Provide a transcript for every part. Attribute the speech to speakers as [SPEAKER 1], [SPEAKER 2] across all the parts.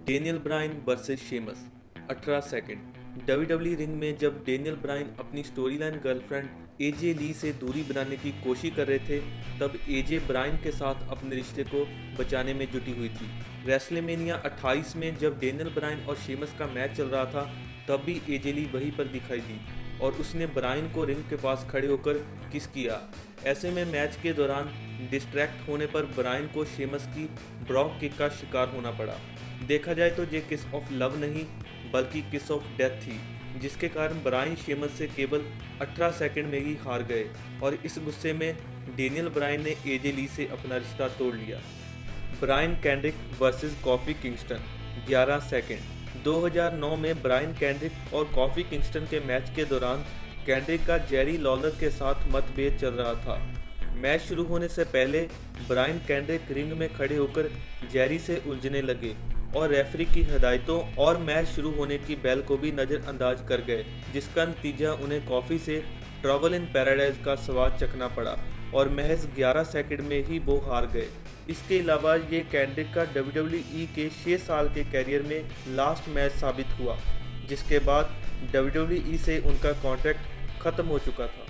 [SPEAKER 1] Daniel Bryan versus Sheamus 18 second. WWE ring में जब Daniel Bryan अपनी स्टोरीलाइन गर्लफ्रेंड एजे ली से दूरी बनाने की कोशिश कर रहे थे, तब एजे ब्रायन के साथ अपने रिश्ते को बचाने में जुटी हुई थी। रेसलमेनिया 28 में जब डेनियल ब्रायन और शेमस का मैच चल रहा था, तब भी एजे ली वहीं पर दिखाई दी और उसने ब्रायन को रिंग के पास खड़े होकर किस किया। ऐसे में मैच के दौरान डिस्ट्रैक्ट होने पर ब्रायन को शेमस की ब्रॉक किक का शिकार होना पड़ा। देखा जाए तो ये किस ऑफ लव नहीं बल्कि किस ऑफ डेथ थी, जिसके कारण ब्रायन शेमस से केवल 18 सेकंड में ही हार गए और इस गुस्से में डेनियल ब्रायन ने एजे ली से अपना रिश्ता तोड़ लिया। Brian Kendrick versus Kofi Kingston 11 second. 2009 में ब्रायन केंड्रिक और कॉफी किंगस्टन के मैच के दौरान केंड्रिक का जेरी लॉलर के साथ मतभेद चल रहा था। मैच शुरू होने से पहले ब्रायन केंड्रिक रिंग में खड़े होकर जेरी से उलझने लगे और रेफरी की हिदायतों और मैच शुरू होने की बेल को भी नज़रअंदाज कर गए, जिसका नतीजा उन्हें कॉफी से ट्रबल इन पैराडाइज का स्वाद चखना पड़ा और महज 11 सेकंड में ही वो हार गए। इसके अलावा ये केंड्रिक का डब्ल्यूडब्ल्यूई के 6 साल के कैरियर में लास्ट मैच साबित हुआ, जिसके बाद डब्ल्यूडब्ल्यूई से उनका कॉन्ट्रैक्ट खत्म हो चुका था।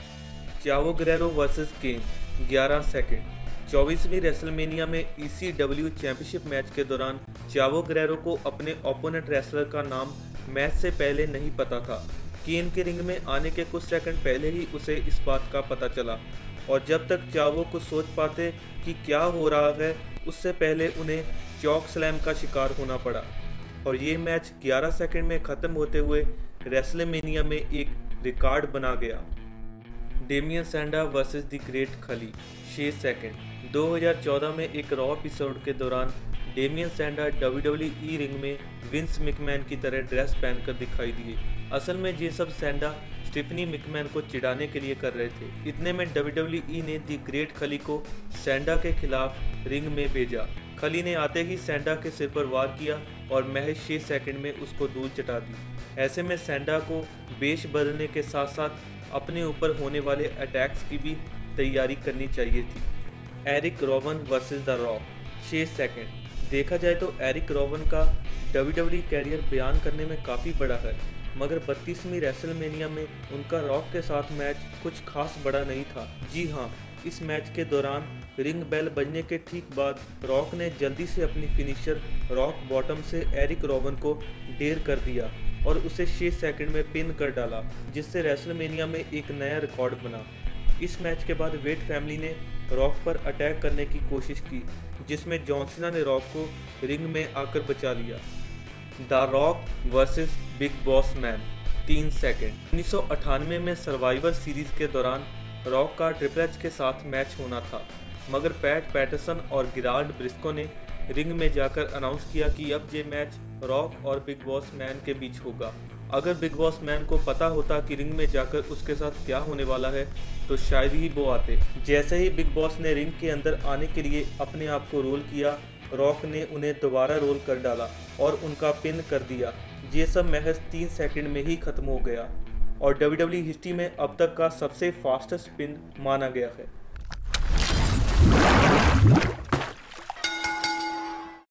[SPEAKER 1] चावो गुएरो वर्सेस केन 11 सेकंड। 24वीं रेसलमेनिया में ECW चैंपियनशिप मैच के दौरान चावो गुएरो को अपने ओपोनेंट रेसलर का नाम मैच से पहले नहीं पता था। केन के रिंग में आने के कुछ सेकंड पहले ही उसे इस बात का पता चला और जब तक चावो कुछ सोच पाते कि क्या हो रहा है, उससे पहले उन्हें चॉक स्लैम का शिकार होना पड़ा और ये मैच 11 सेकंड में ख़त्म होते हुए रेसलमेनिया में एक रिकॉर्ड बना गया। डेमियन सैंडा वर्सेस द ग्रेट खली 6 सेकंड। 2014 में एक रॉ एपिसोड के दौरान डेमियन सैंडा डब्ल्यूडब्ल्यूई रिंग में विंस मैकमैन की तरह ड्रेस पहनकर दिखाई दिए। असल में ये सब सैंडा स्टीफनी मैकमैन को चिढ़ाने के लिए कर रहे थे। इतने में डब्ल्यूडब्ल्यूई ने द ग्रेट खली को सैंडा के खिलाफ रिंग में भेजा। खली ने आते ही सैंडा के सिर पर वार किया और महज 6 सेकंड में उसको धूल चटा दी। ऐसे में सैंडा को बेश बदलने के साथ साथ अपने ऊपर होने वाले अटैक्स की भी तैयारी करनी चाहिए थी। Erik Rowan versus the Rock 6 second. देखा जाए तो एरिक रोवन का डब्ल्यूडब्ल्यूई कैरियर बयान करने में काफ़ी बड़ा है, मगर 32वीं रेसलमेनिया में उनका रॉक के साथ मैच कुछ खास बड़ा नहीं था। जी हाँ, इस मैच के दौरान रिंग बेल बजने के ठीक बाद रॉक ने जल्दी से अपनी फिनिशर रॉक बॉटम से एरिक रोवन को ढेर कर दिया और उसे 6 सेकंड में पिन कर डाला, जिससे रेसलमेनिया में एक नया रिकॉर्ड बना। इस मैच के बाद वेट फैमिली ने रॉक पर अटैक करने की कोशिश की, जिसमें जॉन सीना ने रॉक को रिंग में आकर बचा लिया। The rock versus big boss man 3 second. 1998 में सर्वाइवर सीरीज के दौरान रॉक का ट्रिपल एच के साथ मैच होना था, मगर पैट पैटरसन और गिराल्ड ब्रिस्को ने रिंग में जाकर अनाउंस किया कि अब ये मैच रॉक और बिग बॉस मैन के बीच होगा। अगर बिग बॉस मैन को पता होता कि रिंग में जाकर उसके साथ क्या होने वाला है, तो शायद ही वो आते। जैसे ही बिग बॉस ने रिंग के अंदर आने के लिए अपने आप को रोल किया, रॉक ने उन्हें दोबारा रोल कर डाला और उनका पिन कर दिया। ये सब महज 3 सेकंड में ही खत्म हो गया और डब्ल्यूडब्ल्यूई हिस्ट्री में अब तक का सबसे फास्टेस्ट पिन माना गया है।